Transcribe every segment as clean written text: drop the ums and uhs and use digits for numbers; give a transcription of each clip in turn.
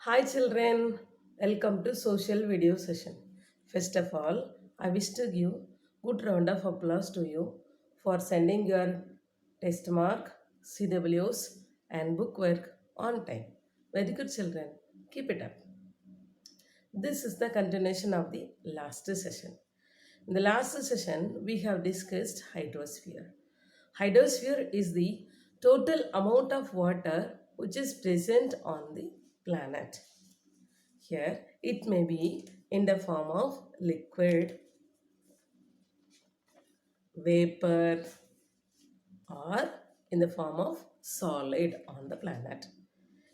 Hi children, welcome to social video session. First of all, I wish to give good round of applause to you for sending your test mark, CWs and book work on time. Very good children, keep it up. This is the continuation of the last session. In the last session, we have discussed hydrosphere. Hydrosphere is the total amount of water which is present on the planet. Here, it may be in the form of liquid, vapor, or in the form of solid on the planet.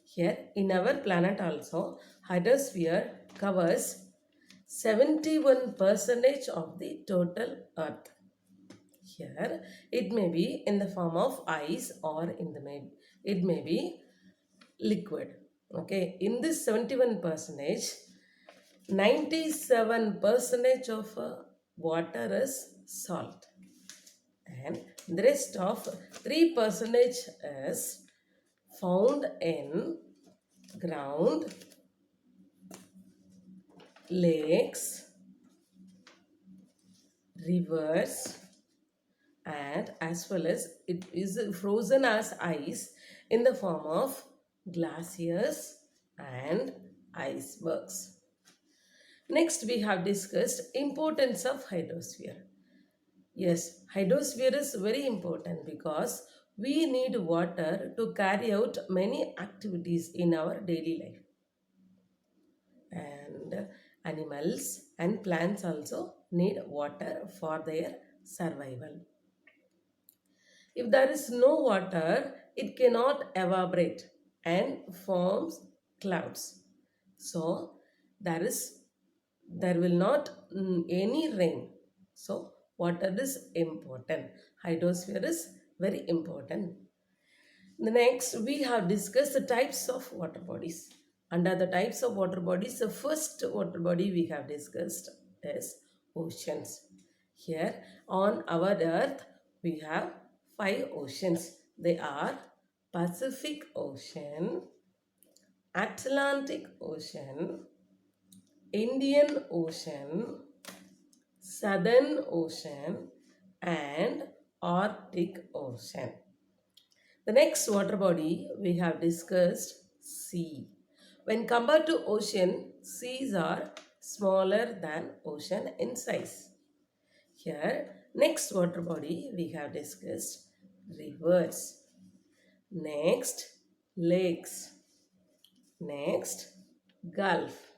Here, in our planet also, hydrosphere covers 71% of the total earth. Here, it may be in the form of ice or it may be liquid. Okay, in this 71 percentage, 97% of water is salt, and the rest of 3% is found in ground, lakes, rivers, and as well as it is frozen as ice in the form of glaciers and icebergs. Next, we have discussed importance of hydrosphere. Yes, hydrosphere is very important because we need water to carry out many activities in our daily life. And animals and plants also need water for their survival. If there is no water, it cannot evaporate and forms clouds. So there will not any rain. So water is important. Hydrosphere is very important. The next, we have discussed the types of water bodies. Under the types of water bodies, the first water body we have discussed is oceans. Here on our earth, we have 5 oceans. They are Pacific Ocean, Atlantic Ocean, Indian Ocean, Southern Ocean, and Arctic Ocean. The next water body we have discussed, sea. When compared to ocean, seas are smaller than ocean in size. Here, next water body we have discussed, rivers. Next, lakes. Next, gulf.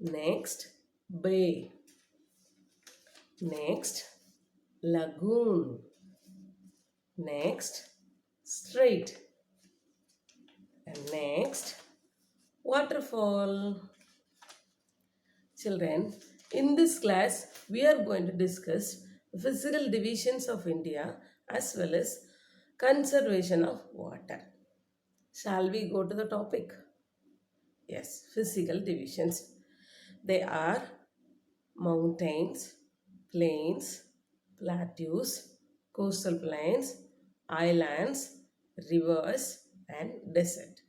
Next, bay. Next, lagoon. Next, strait. And next, waterfall. Children, in this class, we are going to discuss physical divisions of India as well as conservation of water. Shall we go to the topic? Yes, physical divisions. They are mountains, plains, plateaus, coastal plains, islands, rivers, and desert.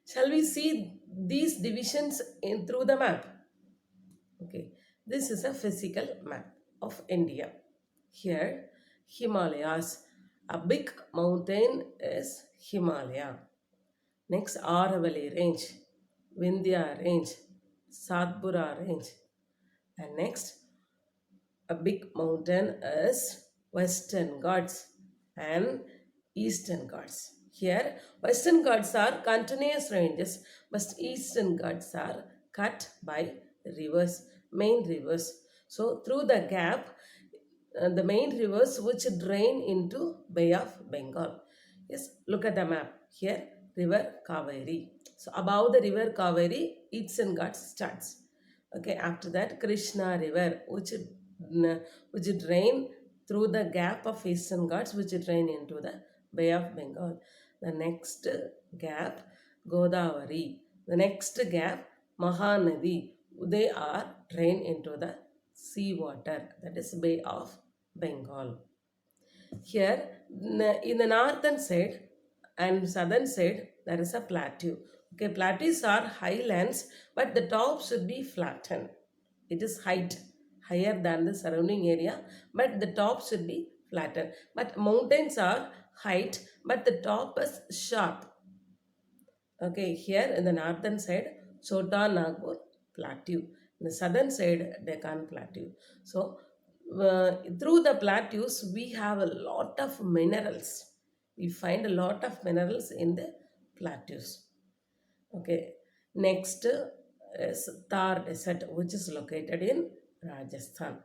Shall we see these divisions through the map? Okay, this is a physical map of India. Here, Himalayas. A big mountain is Himalaya. Next, Aravalli range, Vindhya range, Satpura range. And next, a big mountain is Western Ghats and Eastern Ghats. Here, Western Ghats are continuous ranges, but Eastern Ghats are cut by rivers, main rivers. So, through the gap, the main rivers which drain into Bay of Bengal. Yes, look at the map. Here, river Kaveri. So, above the river Kaveri, Eastern Ghats starts. Okay, after that, Krishna river, which drain through the gap of Eastern Ghats, which drain into the Bay of Bengal. The next gap, Godavari. The next gap, Mahanadi. They are drain into the sea water, that is Bay of Bengal. Here, in the northern side and southern side, there is a plateau Okay, plateaus are highlands, but the top should be flattened. It is height higher than the surrounding area, but the top should be flattened. But mountains are height, but the top is sharp. Okay, here in the northern side, Chota Nagpur Plateau. In the southern side, Deccan Plateau. So, through the plateaus, we have a lot of minerals. We find a lot of minerals in the plateaus. Okay, next is Thar Desert, which is located in Rajasthan.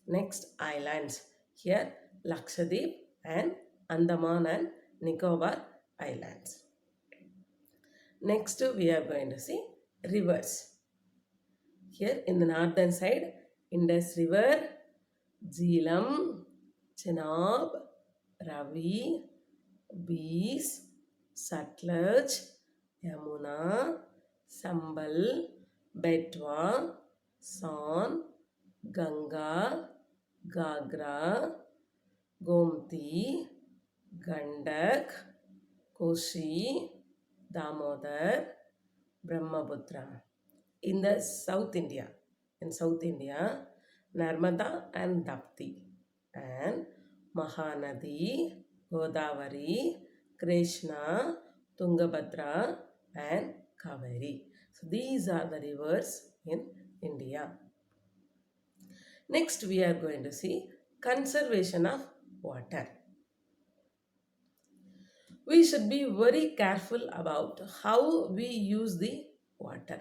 Next, islands. Here, Lakshadweep and Andaman and Nicobar Islands. Next, we are going to see rivers. Here in the northern side, Indus River, Jhelum, Chenab, Ravi, Bees, Satluj, Yamuna, Sambal, Betwa, Son, Ganga, Gagra, Gomti, Gandak, Koshi, Damodar, Brahmaputra. In the South India, Narmada and Tapti, and Mahanadi, Godavari, Krishna, Tungabhadra, and Kaveri. So these are the rivers in India. Next, we are going to see conservation of water. We should be very careful about how we use the water.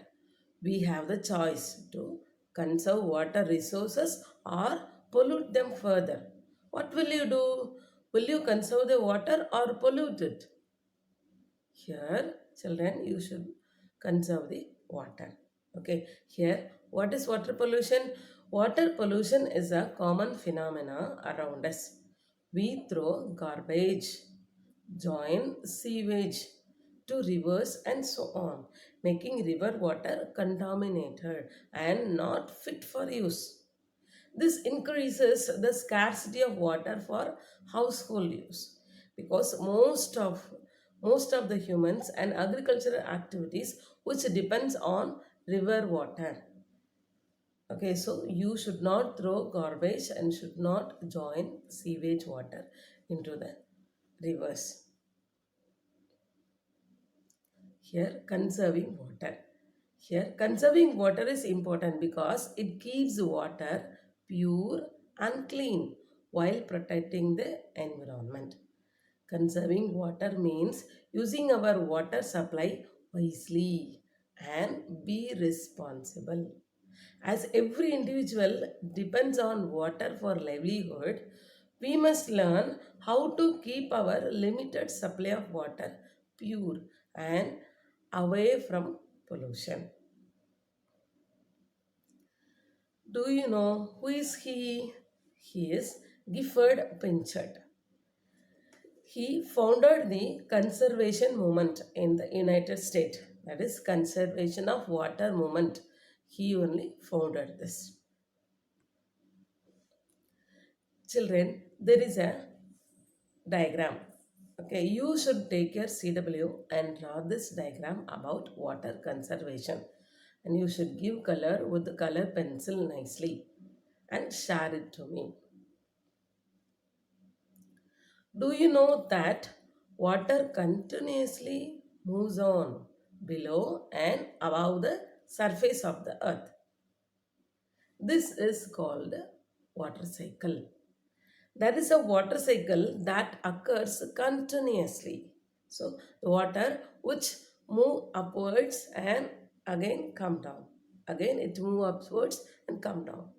We have the choice to conserve water resources or pollute them further. What will you do? Will you conserve the water or pollute it? Here, children, you should conserve the water. Okay, here, what is water pollution? Water pollution is a common phenomena around us. We throw garbage, join sewage to rivers and so on, making river water contaminated and not fit for use. This increases the scarcity of water for household use because most of the humans and agricultural activities which depends on river water. Okay, so you should not throw garbage and should not join sewage water into the rivers. Here, conserving water. Here, conserving water is important because it keeps water pure and clean while protecting the environment. Conserving water means using our water supply wisely and be responsible. As every individual depends on water for livelihood, we must learn how to keep our limited supply of water pure and away from pollution. Do you know who is he? He is Gifford Pinchot. He founded the conservation movement in the United States. That is conservation of water movement. He only founded this. Children, there is a diagram. Okay, you should take your CW and draw this diagram about water conservation. And you should give color with the color pencil nicely and share it to me. Do you know that water continuously moves on below and above the surface of the earth? This is called water cycle. There is a water cycle that occurs continuously. So the water which move upwards and again come down. Again it move upwards and come down.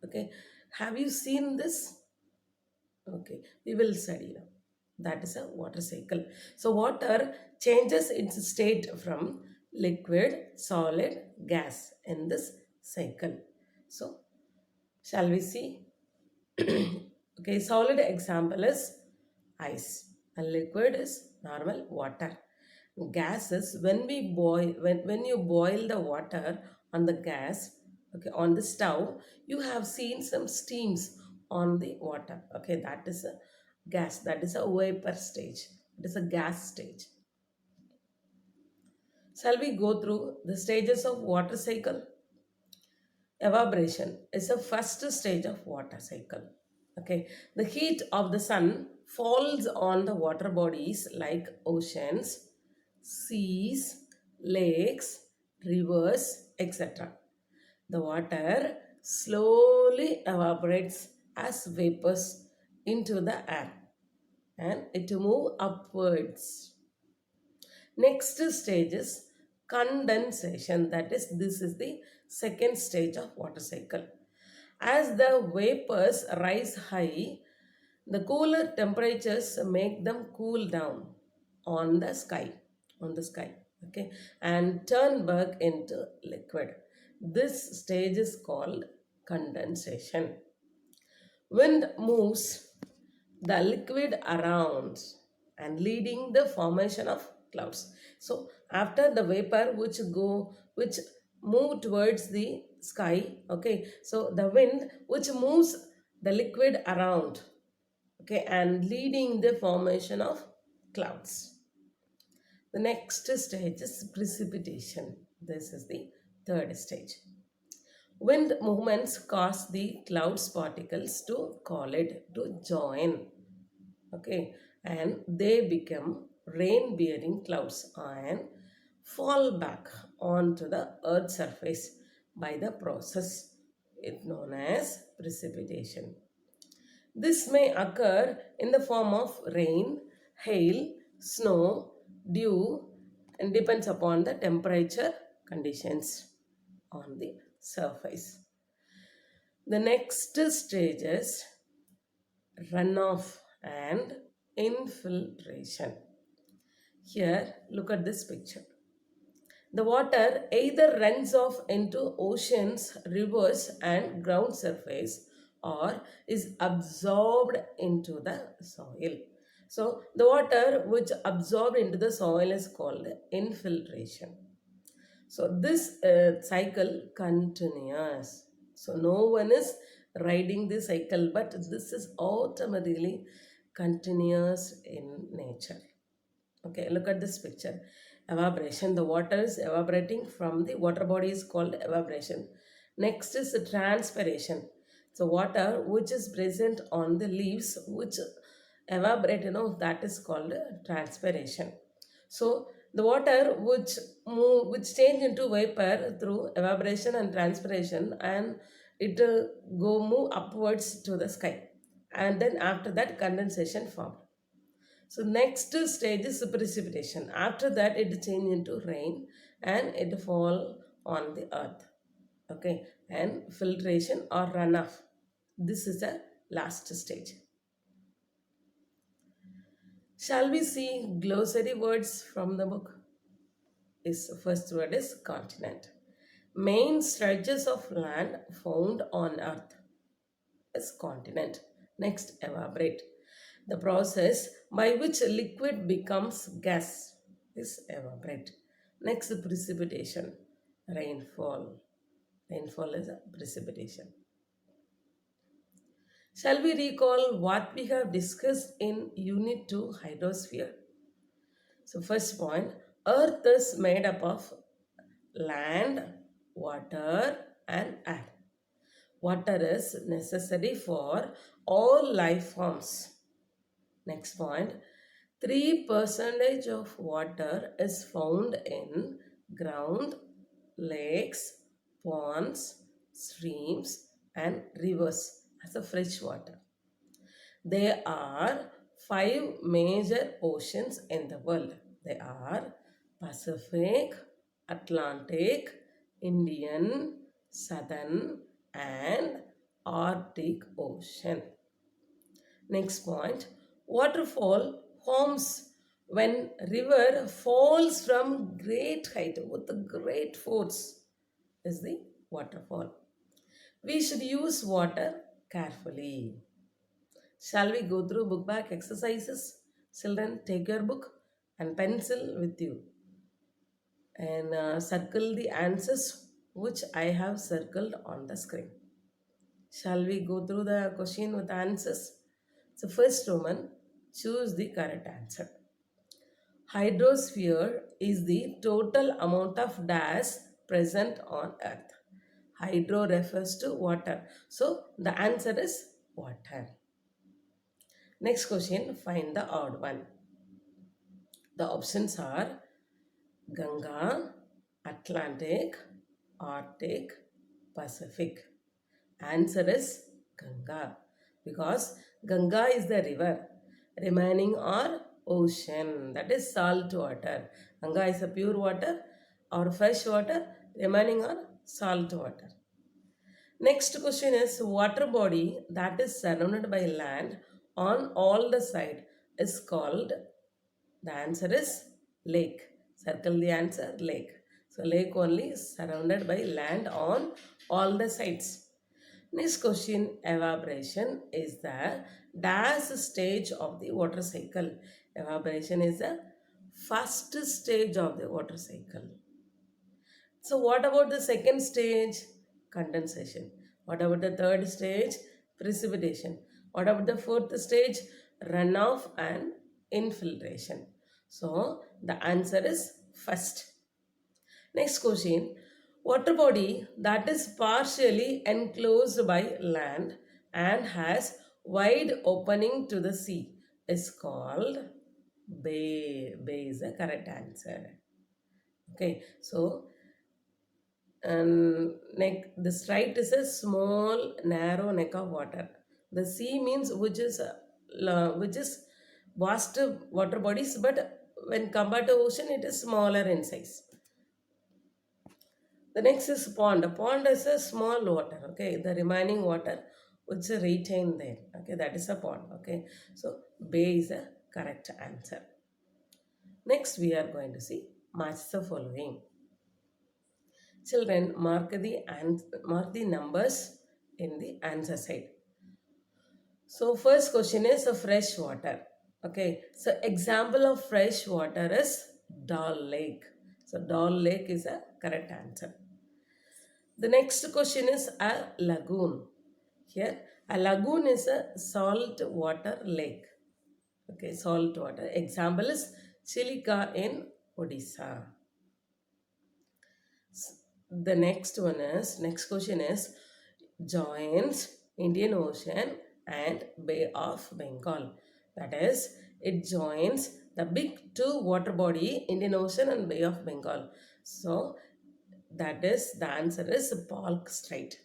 Okay. Have you seen this? Okay, we will study now. That is a water cycle. So water changes its state from liquid, solid, gas in this cycle. So shall we see? Okay, solid example is ice. And liquid is normal water. Gas is when we boil when you boil the water on the gas, okay, on the stove, you have seen some steams on the water. Okay, that is a gas, that is a vapor stage. It is a gas stage. Shall we go through the stages of water cycle? Evaporation is the first stage of water cycle. Okay, the heat of the sun falls on the water bodies like oceans, seas, lakes, rivers, etc. The water slowly evaporates as vapors into the air and it move upwards. Next stage is condensation. That is, this is the second stage of water cycle. As the vapors rise high, the cooler temperatures make them cool down on the sky, okay, and turn back into liquid. This stage is called condensation. Wind moves the liquid around and leading the formation of clouds. So after the vapor which move towards the sky, okay, so the wind which moves the liquid around, okay, and leading the formation of clouds. The next stage is precipitation. This is the third stage. Wind movements cause the clouds particles to collide, to join, okay, and they become rain bearing clouds and fall back onto the earth surface by the process it known as precipitation. This may occur in the form of rain, hail, snow, dew, and depends upon the temperature conditions on the surface. The next stage is runoff and infiltration. Here, look at this picture. The water either runs off into oceans, rivers, and ground surface or is absorbed into the soil. So, the water which absorbed into the soil is called infiltration. So, this cycle continues. So, no one is riding the cycle, but this is automatically continuous in nature. Okay, look at this picture. Evaporation. The water is evaporating from the water body is called evaporation. Next is the transpiration. So water which is present on the leaves which evaporate, that is called transpiration. So the water which change into vapor through evaporation and transpiration, and it go move upwards to the sky, and then after that condensation formed. So next stage is precipitation. After that, it change into rain and it fall on the earth. Okay, and filtration or runoff. This is the last stage. Shall we see glossary words from the book? Is first word is continent. Main stretches of land found on earth is continent. Next, evaporate. The process by which liquid becomes gas is evaporate. Next, precipitation, rainfall. Rainfall is a precipitation. Shall we recall what we have discussed in Unit 2 hydrosphere? So, first point, Earth is made up of land, water, and air. Water is necessary for all life forms. Next point, 3% of water is found in ground, lakes, ponds, streams, and rivers as a fresh water. There are 5 major oceans in the world. They are Pacific, Atlantic, Indian, Southern, and Arctic Ocean. Next point, waterfall forms when river falls from great height with a great force is the waterfall. We should use water carefully. Shall we go through book back exercises? Children, take your book and pencil with you and circle the answers which I have circled on the screen. Shall we go through the question with answers? So, first Roman, choose the correct answer. Hydrosphere is the total amount of dash present on Earth. Hydro refers to water. So the answer is water. Next question, find the odd one. The options are Ganga, Atlantic, Arctic, Pacific. Answer is Ganga because Ganga is the river. Remaining are ocean, that is salt water. Ganga is a pure water or fresh water. Remaining are salt water. Next question is water body that is surrounded by land on all the side is called, the answer is lake. Circle the answer, lake. So lake only is surrounded by land on all the sides. Next question, evaporation is the dash stage of the water cycle. Evaporation is the first stage of the water cycle. So what about the second stage? Condensation. What about the third stage? Precipitation. What about the fourth stage? Runoff and infiltration. So the answer is first. Next question. Water body that is partially enclosed by land and has wide opening to the sea is called bay. Bay is the correct answer. Okay, so and neck the strait is a small narrow neck of water. The sea means which is vast water bodies, but when compared to ocean it is smaller in size. The next is pond. A pond is a small water, okay, the remaining water which is retained there, okay, that is a pond, okay. So bay is a correct answer. Next we are going to see match the following. Children, mark the numbers in the answer side. So first question is a fresh water. Okay, so example of fresh water is Dal Lake. So Dal Lake is a correct answer. The next question is a lagoon. Here, a lagoon is a salt water lake. Okay, salt water. Example is Chilika in Odisha. The next question is joins Indian Ocean and Bay of Bengal. That is, it joins the big two water body, Indian Ocean and Bay of Bengal. So that is, the answer is Palk Strait.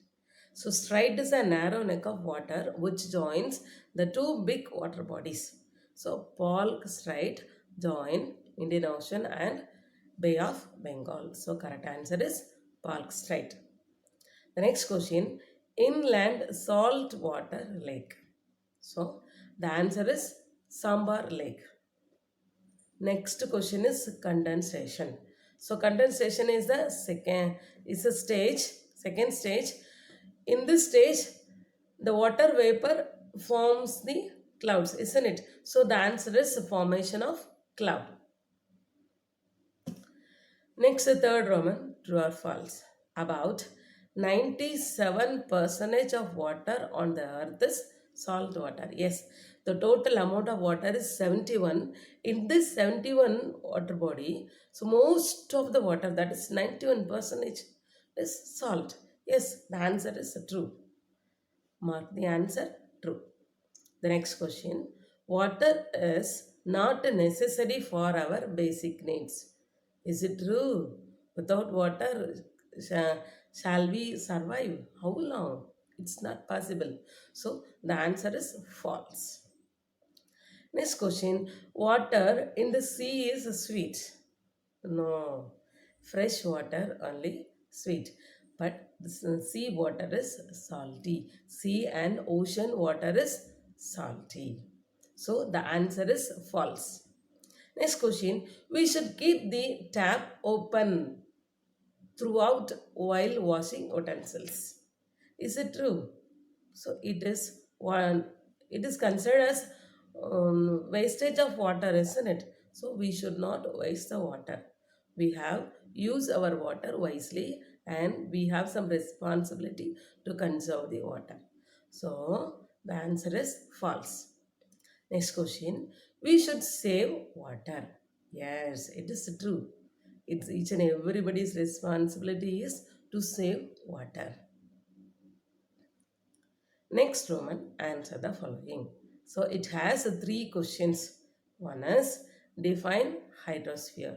So strait is a narrow neck of water which joins the two big water bodies. So Palk Strait join Indian Ocean and Bay of Bengal. So correct answer is Palk Strait. The next question, inland saltwater lake. So the answer is Sambar Lake. Next question is condensation. So condensation is the second stage. In this stage, the water vapor forms the clouds, isn't it? So the answer is formation of cloud. Next, the third Roman, true or false. About 97% of water on the earth is salt water. Yes, the total amount of water is 71. In this 71 water body, so most of the water, that is 91%, is salt. Yes, the answer is true. Mark the answer true. The next question, water is not necessary for our basic needs. Is it true? Without water, shall we survive? How long? It's not possible. So the answer is false. Next question, water in the sea is sweet. No, fresh water only sweet. But the sea water is salty. Sea and ocean water is salty. So the answer is false. Next question, we should keep the tap open throughout while washing utensils. Is it true? So it is considered as wastage of water, isn't it? So we should not waste the water. We have use our water wisely and we have some responsibility to conserve the water. So the answer is false. Next question, we should save water. Yes, it is true. It's each and everybody's responsibility is to save water. Next, Roman, answer the following. So it has three questions. One is define hydrosphere.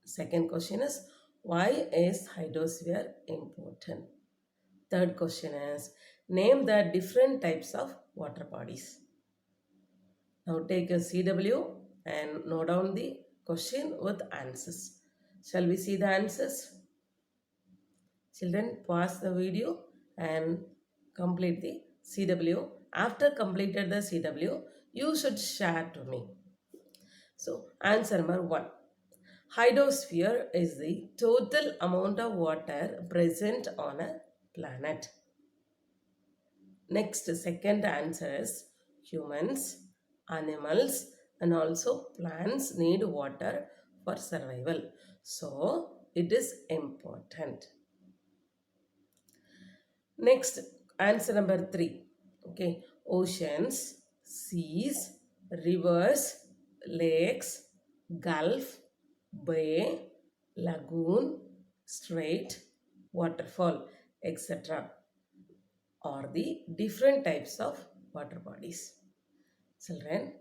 Second question is why is hydrosphere important? Third question is name the different types of water bodies. Now take a CW and note down the question with answers. Shall we see the answers? Children, pause the video and complete the CW. After completed the CW, you should share to me. So, answer number one. Hydrosphere is the total amount of water present on a planet. Next, second answer is humans, animals, and also plants need water for survival. So, it is important. Next, answer number three. Okay, oceans, seas, rivers, lakes, gulf, bay, lagoon, strait, waterfall, etc. are the different types of water bodies. Children,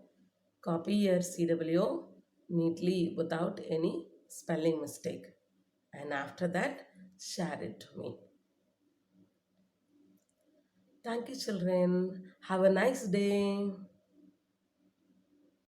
copy your CW neatly without any spelling mistake, and after that, share it to me. Thank you, children. Have a nice day.